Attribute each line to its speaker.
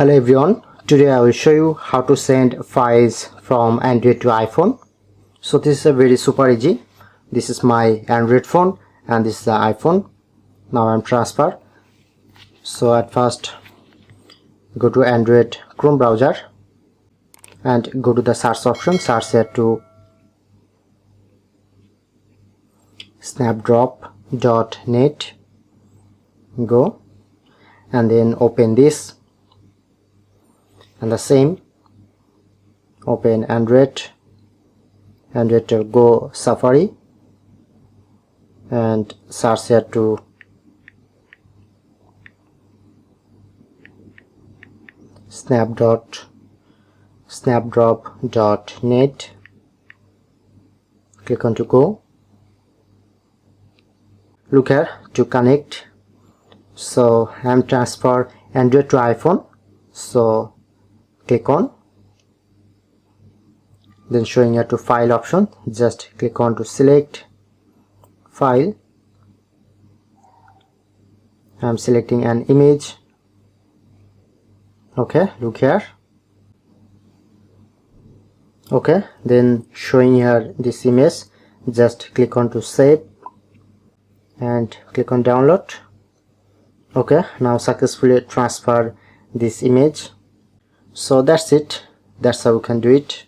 Speaker 1: Hello everyone, today I will show you how to send files from Android to iPhone. So this is a very super easy. This is my Android phone and this is the iPhone. Now I'm transfer. So at first go to Android Chrome browser and go to the search option, search here to snapdrop.net, go and then open this. And the same, open Android to go Safari and search here to snapdrop.net, click on to go. Look here to connect. So I'm transfer Android to iPhone, so click on, then showing here to file option, just click on to select file. I'm selecting an image. Okay, look here. Okay, then showing here this image, just click on to save and click on download. Okay, now successfully transfer this image. So that's it. That's how we can do it.